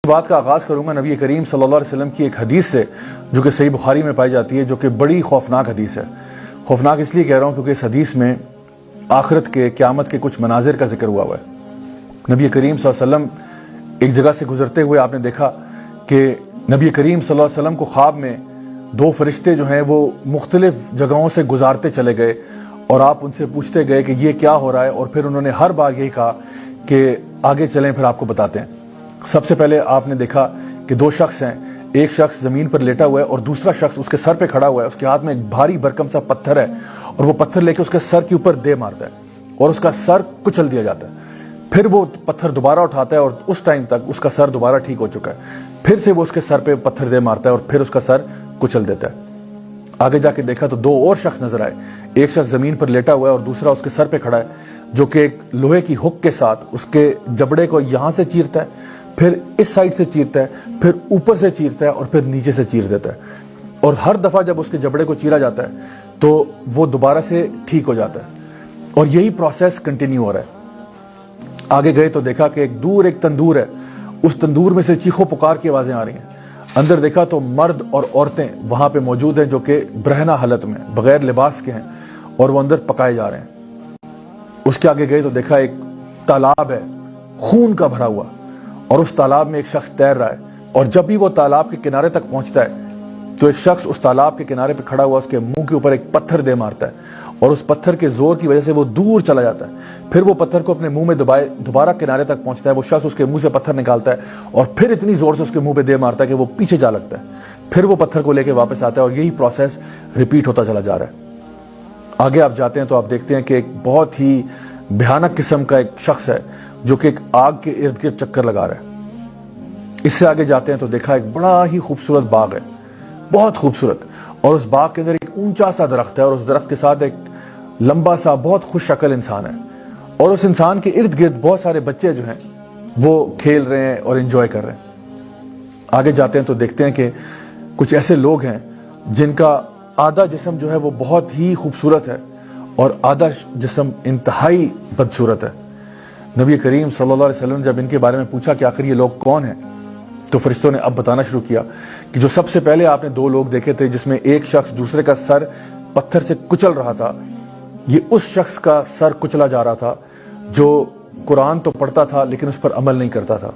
بات کا آغاز کروں گا نبی کریم صلی اللہ علیہ وسلم کی ایک حدیث سے جو کہ صحیح بخاری میں پائی جاتی ہے، جو کہ بڑی خوفناک حدیث ہے۔ خوفناک اس لیے کہہ رہا ہوں کیونکہ اس حدیث میں آخرت کے، قیامت کے کچھ مناظر کا ذکر ہوا ہے۔ نبی کریم صلی اللہ علیہ وسلم ایک جگہ سے گزرتے ہوئے آپ نے دیکھا کہ نبی کریم صلی اللہ علیہ وسلم کو خواب میں دو فرشتے جو ہیں وہ مختلف جگہوں سے گزارتے چلے گئے اور آپ ان سے پوچھتے گئے کہ یہ کیا ہو رہا ہے، اور پھر انہوں نے ہر بار یہی کہا کہ آگے چلیں پھر آپ کو بتاتے ہیں۔ سب سے پہلے آپ نے دیکھا کہ دو شخص ہیں، ایک شخص زمین پر لیٹا ہوا ہے اور دوسرا شخص اس کے سر پہ کھڑا ہوا ہے، اس کے ہاتھ میں ایک بھاری بھرکم سا پتھر ہے اور وہ پتھر لے کے اس کے سر کے اوپر دے مارتا ہے اور اس کا سر کچل دیا جاتا ہے۔ پھر وہ پتھر دوبارہ اٹھاتا ہے اور اس ٹائم تک اس کا سر دوبارہ ٹھیک ہو چکا ہے، پھر سے وہ اس کے سر پہ پتھر دے مارتا ہے اور پھر اس کا سر کچل دیتا ہے۔ آگے جا کے دیکھا تو دو اور شخص نظر آئے، ایک شخص زمین پر لیٹا ہوا ہے اور دوسرا اس کے سر پہ کھڑا ہے، جو کہ ایک لوہے کی ہک کے ساتھ اس کے جبڑے کو یہاں سے چیرتا ہے، پھر اس سائڈ سے چیرتا ہے، پھر اوپر سے چیرتا ہے اور پھر نیچے سے چیر دیتا ہے، اور ہر دفعہ جب اس کے جبڑے کو چیرا جاتا ہے تو وہ دوبارہ سے ٹھیک ہو جاتا ہے، اور یہی پروسیس کنٹینیو ہو رہا ہے۔ آگے گئے تو دیکھا کہ ایک دور ایک تندور ہے، اس تندور میں سے چیخو پکار کی آوازیں آ رہی ہیں۔ اندر دیکھا تو مرد اور عورتیں وہاں پہ موجود ہیں جو کہ برہنہ حالت میں بغیر لباس کے ہیں اور وہ اندر پکائے جا رہے ہیں۔ اس کے آگے گئے تو دیکھا ایک تالاب ہے خون کا بھرا ہوا، اور اس تالاب میں ایک شخص تیر رہا ہے، اور جب بھی وہ تالاب کے کنارے تک پہنچتا ہے تو ایک شخص اس تالاب کے کنارے پہ کھڑا ہوا اس کے منہ کے اوپر ایک پتھر دے مارتا ہے، اور اس پتھر کے زور کی وجہ سے وہ دور چلا جاتا ہے۔ پھر وہ پتھر کو اپنے منہ میں دوبارہ کنارے تک پہنچتا ہے، وہ شخص اس کے منہ سے پتھر نکالتا ہے اور پھر اتنی زور سے اس کے منہ پہ دے مارتا ہے کہ وہ پیچھے جا لگتا ہے، پھر وہ پتھر کو لے کے واپس آتا ہے، اور یہی پروسیس ریپیٹ ہوتا چلا جا رہا ہے۔ آگے آپ جاتے ہیں تو آپ دیکھتے ہیں کہ ایک بہت ہی بھیانک قسم کا ایک شخص ہے جو کہ ایک آگ کے ارد گرد چکر لگا رہا ہے۔ اس سے آگے جاتے ہیں تو دیکھا ایک بڑا ہی خوبصورت باغ ہے، بہت خوبصورت، اور اس باغ کے اندر ایک اونچا سا درخت ہے، اور اس درخت کے ساتھ ایک لمبا سا بہت خوش شکل انسان ہے، اور اس انسان کے ارد گرد بہت سارے بچے جو ہیں وہ کھیل رہے ہیں اور انجوائے کر رہے ہیں۔ آگے جاتے ہیں تو دیکھتے ہیں کہ کچھ ایسے لوگ ہیں جن کا آدھا جسم جو ہے وہ بہت ہی خوبصورت ہے اور آدھا جسم انتہائی بدصورت ہے۔ نبی کریم صلی اللہ علیہ وسلم جب ان کے بارے میں پوچھا کہ آخر یہ لوگ کون ہیں تو فرشتوں نے اب بتانا شروع کیا کہ جو سب سے پہلے آپ نے دو لوگ دیکھے تھے جس میں ایک شخص دوسرے کا سر پتھر سے کچل رہا تھا، یہ اس شخص کا سر کچلا جا رہا تھا جو قرآن تو پڑھتا تھا لیکن اس پر عمل نہیں کرتا تھا،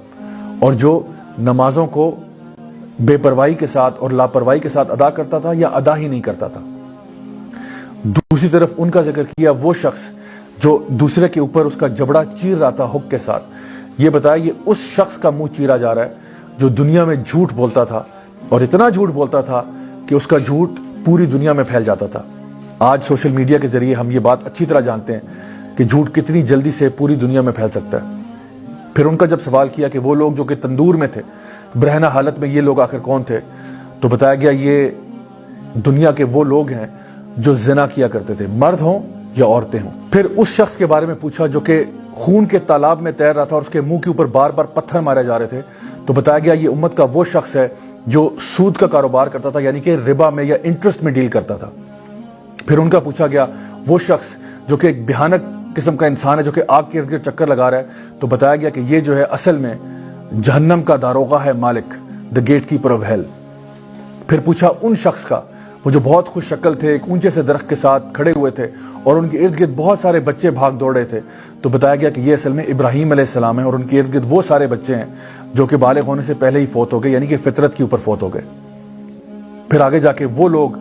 اور جو نمازوں کو بے پرواہی کے ساتھ اور لاپرواہی کے ساتھ ادا کرتا تھا یا ادا ہی نہیں کرتا تھا۔ دوسری طرف ان کا ذکر کیا وہ شخص جو دوسرے کے اوپر اس کا جبڑا چیر رہا تھا ہک کے ساتھ، یہ بتایا یہ اس شخص کا منہ چیرا جا رہا ہے جو دنیا میں جھوٹ بولتا تھا، اور اتنا جھوٹ بولتا تھا کہ اس کا جھوٹ پوری دنیا میں پھیل جاتا تھا۔ آج سوشل میڈیا کے ذریعے ہم یہ بات اچھی طرح جانتے ہیں کہ جھوٹ کتنی جلدی سے پوری دنیا میں پھیل سکتا ہے۔ پھر ان کا جب سوال کیا کہ وہ لوگ جو کہ تندور میں تھے برہنہ حالت میں، یہ لوگ آخر کون تھے، تو بتایا گیا یہ دنیا کے وہ لوگ ہیں جو زنا کیا کرتے تھے، مرد ہوں یا عورتیں ہوں۔ پھر اس شخص کے بارے میں پوچھا جو کہ خون کے تالاب میں تیر رہا تھا اور اس کے منہ کے اوپر بار بار پتھر مارے جا رہے تھے، تو بتایا گیا یہ امت کا وہ شخص ہے جو سود کا کاروبار کرتا تھا، یعنی کہ ربا میں یا انٹرسٹ میں ڈیل کرتا تھا۔ پھر ان کا پوچھا گیا وہ شخص جو کہ ایک بھیانک قسم کا انسان ہے جو کہ آگ کے ارد گرد چکر لگا رہا ہے، تو بتایا گیا کہ یہ جو ہے اصل میں جہنم کا داروغہ ہے، مالک، دا گیٹ کیپر آف ہیل۔ پھر پوچھا ان شخص کا وہ جو بہت خوش شکل تھے، ایک اونچے سے درخت کے ساتھ کھڑے ہوئے تھے اور ان کے ارد گرد بہت سارے بچے بھاگ دوڑ رہے تھے، تو بتایا گیا کہ یہ اصل میں ابراہیم علیہ السلام ہے، اور ان کے ارد گرد وہ سارے بچے ہیں جو کہ بالغ ہونے سے پہلے ہی فوت ہو گئے، یعنی کہ فطرت کے اوپر فوت ہو گئے۔ پھر آگے جا کے وہ لوگ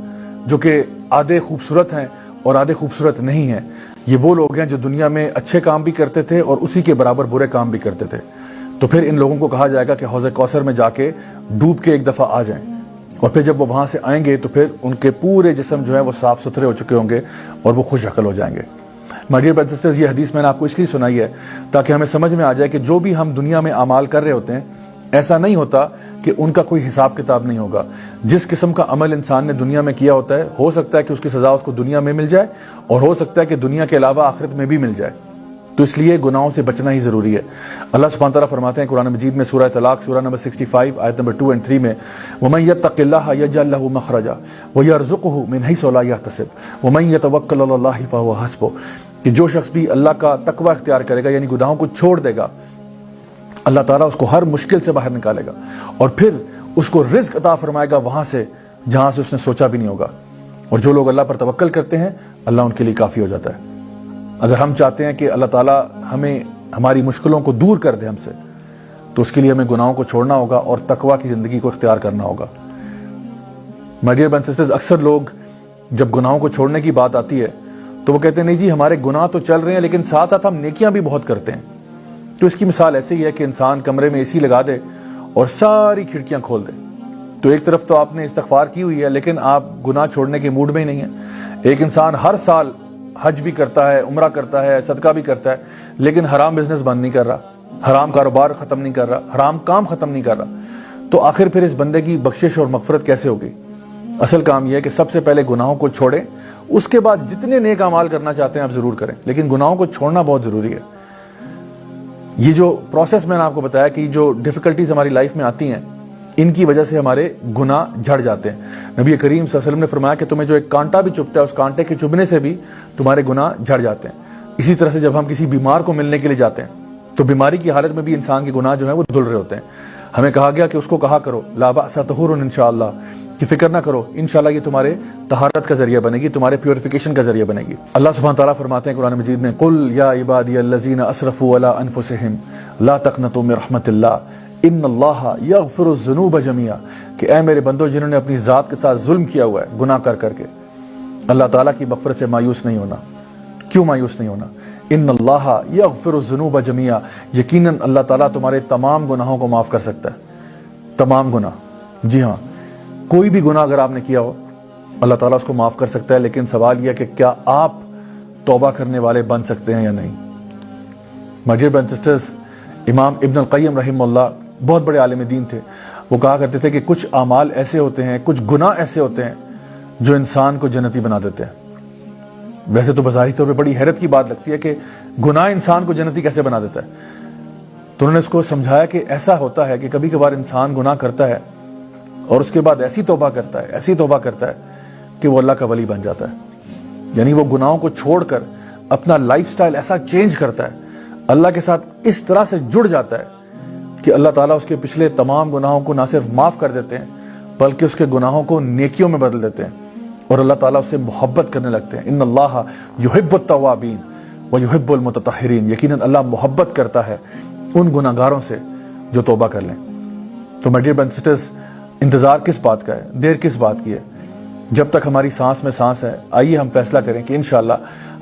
جو کہ آدھے خوبصورت ہیں اور آدھے خوبصورت نہیں ہیں، یہ وہ لوگ ہیں جو دنیا میں اچھے کام بھی کرتے تھے اور اسی کے برابر برے کام بھی کرتے تھے۔ تو پھر ان لوگوں کو کہا جائے گا کہ حوض کوثر میں جا کے ڈوب کے ایک دفعہ آ جائیں، اور پھر جب وہ وہاں سے آئیں گے تو پھر ان کے پورے جسم جو ہے وہ صاف ستھرے ہو چکے ہوں گے اور وہ خوش شکل ہو جائیں گے۔ مائی ڈیئر برادرز سسٹرز، یہ حدیث میں نے آپ کو اس لیے سنائی ہے تاکہ ہمیں سمجھ میں آ جائے کہ جو بھی ہم دنیا میں اعمال کر رہے ہوتے ہیں، ایسا نہیں ہوتا کہ ان کا کوئی حساب کتاب نہیں ہوگا۔ جس قسم کا عمل انسان نے دنیا میں کیا ہوتا ہے، ہو سکتا ہے کہ اس کی سزا اس کو دنیا میں مل جائے، اور ہو سکتا ہے کہ دنیا کے علاوہ آخرت میں بھی مل جائے، تو اس لیے گناہوں سے بچنا ہی ضروری ہے۔ اللہ سبحانہ تعالیٰ فرماتے ہیں قرآن مجید میں سورہ طلاق سورہ نمبر 65 آیت نمبر 2 اور 3 میں وَمَن يَتَّقِ اللَّهَ يَجْعَل لَّهُ مَخْرَجًا وَيَرْزُقْهُ مِنْ حَيْثُ لَا يَحْتَسِبُ وَمَن يَتَوَكَّلْ عَلَى اللَّهِ فَهُوَ حَسْبُهُ، کہ جو شخص بھی اللہ کا تقوی اختیار کرے گا، یعنی گناہوں کو چھوڑ دے گا اللہ تعالیٰ اس کو ہر مشکل سے باہر نکالے گا اور پھر اس کو رزق عطا فرمائے گا وہاں سے جہاں سے اس نے سوچا بھی نہیں ہوگا. اور جو لوگ اللہ پر توکل کرتے ہیں اللہ ان کے لیے کافی ہو جاتا ہے. اگر ہم چاہتے ہیں کہ اللہ تعالیٰ ہمیں ہماری مشکلوں کو دور کر دے ہم سے, تو اس کے لیے ہمیں گناہوں کو چھوڑنا ہوگا اور تقویٰ کی زندگی کو اختیار کرنا ہوگا. My dear brothers and sisters, اکثر لوگ جب گناہوں کو چھوڑنے کی بات آتی ہے تو وہ کہتے ہیں نہیں جی ہمارے گناہ تو چل رہے ہیں لیکن ساتھ ساتھ ہم نیکیاں بھی بہت کرتے ہیں. تو اس کی مثال ایسے ہی ہے کہ انسان کمرے میں اے سی لگا دے اور ساری کھڑکیاں کھول دے. تو ایک طرف تو آپ نے استغفار کی ہوئی ہے لیکن آپ گناہ چھوڑنے کے موڈ میں ہی نہیں ہیں. ایک انسان ہر سال حج بھی کرتا ہے, عمرہ کرتا ہے, صدقہ بھی کرتا ہے, لیکن حرام بزنس بند نہیں کر رہا, حرام کاروبار ختم نہیں کر رہا, حرام کام ختم نہیں کر رہا. تو آخر پھر اس بندے کی بخشش اور مغفرت کیسے ہوگی؟ اصل کام یہ ہے کہ سب سے پہلے گناہوں کو چھوڑیں, اس کے بعد جتنے نیک اعمال کرنا چاہتے ہیں آپ ضرور کریں, لیکن گناہوں کو چھوڑنا بہت ضروری ہے. یہ جو پروسیس میں نے آپ کو بتایا کہ جو ڈیفیکلٹیز ہماری لائف میں آتی ہیں ان کی وجہ سے ہمارے گناہ جھڑ جاتے ہیں. نبی کریم صلی اللہ علیہ وسلم نے فرمایا کہ تمہیں جو ایک کانٹا بھی چبھتا ہے اس کانٹے کے چبھنے سے بھی تمہارے گناہ جھڑ جاتے ہیں. اسی طرح سے جب ہم کسی بیمار کو ملنے کے لیے جاتے ہیں تو بیماری کی حالت میں بھی انسان کے گناہ جو ہیں وہ دھل رہے ہوتے ہیں. ہمیں کہا گیا کہ اس کو کہا کرو لا بأس طہور انشاءاللہ, کہ فکر نہ کرو انشاءاللہ یہ تمہارے طہارت کا ذریعہ بنے گی, تمہارے پیوریفیکیشن کا ذریعہ بنے گی. اللہ سبحانہ تعالیٰ فرماتے ہیں قرآن مجید میں قل یا عبادی الذین اسرفوا علی انفسہم لا تقنطوا من رحمت اللہ ان اللہ یغفر الذنوب جميعا, کہ اے میرے بندو جنہوں نے اپنی ذات کے ساتھ ظلم کیا ہوا ہے گناہ کر کر کے, اللہ تعالیٰ کی مغفرت سے مایوس نہیں ہونا. کیوں مایوس نہیں ہونا؟ ان اللہ یغفر الذنوب جميعا, یقیناً اللہ تعالیٰ تمہارے تمام گناہوں کو معاف کر سکتا ہے. تمام گناہ, جی ہاں, کوئی بھی گناہ اگر آپ نے کیا ہو اللہ تعالیٰ اس کو معاف کر سکتا ہے. لیکن سوال یہ ہے کہ کیا آپ توبہ کرنے والے بن سکتے ہیں یا نہیں؟ My dear brothers and sisters, امام ابن القیم رحمہ اللہ بہت بڑے عالم دین تھے. وہ کہا کرتے تھے کہ کچھ اعمال ایسے ہوتے ہیں, کچھ گناہ ایسے ہوتے ہیں جو انسان کو جنتی بنا دیتے ہیں. ویسے تو بظاہری طور پہ بڑی حیرت کی بات لگتی ہے کہ گناہ انسان کو جنتی کیسے بنا دیتا ہے. تو انہوں نے اس کو سمجھایا کہ ایسا ہوتا ہے کہ کبھی کبھار انسان گناہ کرتا ہے اور اس کے بعد ایسی توبہ کرتا ہے کہ وہ اللہ کا ولی بن جاتا ہے. یعنی وہ گناہوں کو چھوڑ کر اپنا لائف سٹائل ایسا چینج کرتا ہے, اللہ کے ساتھ اس طرح سے جڑ جاتا ہے کہ اللہ تعالیٰ اس کے پچھلے تمام گناہوں کو نہ صرف معاف کر دیتے ہیں بلکہ اس کے گناہوں کو نیکیوں میں بدل دیتے ہیں اور اللہ تعالیٰ اس سے محبت کرنے لگتے ہیں. ان اللہ یحب التوابین ویحب المتطہرین, یقیناً اللہ محبت کرتا ہے ان گناہگاروں سے جو توبہ کر لیں. تو my dear brothers and sisters, انتظار کس بات کا ہے, دیر کس بات کی ہے؟ جب تک ہماری سانس میں سانس ہے آئیے ہم فیصلہ کریں کہ انشاءاللہ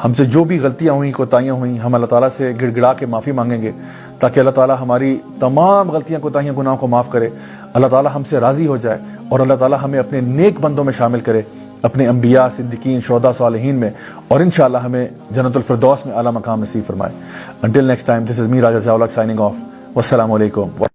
ہم سے جو بھی غلطیاں ہوئیں, کوتاہیاں ہوئیں, ہم اللہ تعالیٰ سے گڑ گڑا کے معافی مانگیں گے تاکہ اللہ تعالیٰ ہماری تمام غلطیاں, کوتاہیاں, گناہوں کو معاف کرے. اللہ تعالیٰ ہم سے راضی ہو جائے اور اللہ تعالیٰ ہمیں اپنے نیک بندوں میں شامل کرے, اپنے انبیاء, صدیقین, شہداء, صالحین میں, اور انشاءاللہ ہمیں جنت الفردوس میں اعلیٰ مقام نصیب فرمائے. Until next time, this is me Raja Ziaul Haq signing off. والسلام علیکم.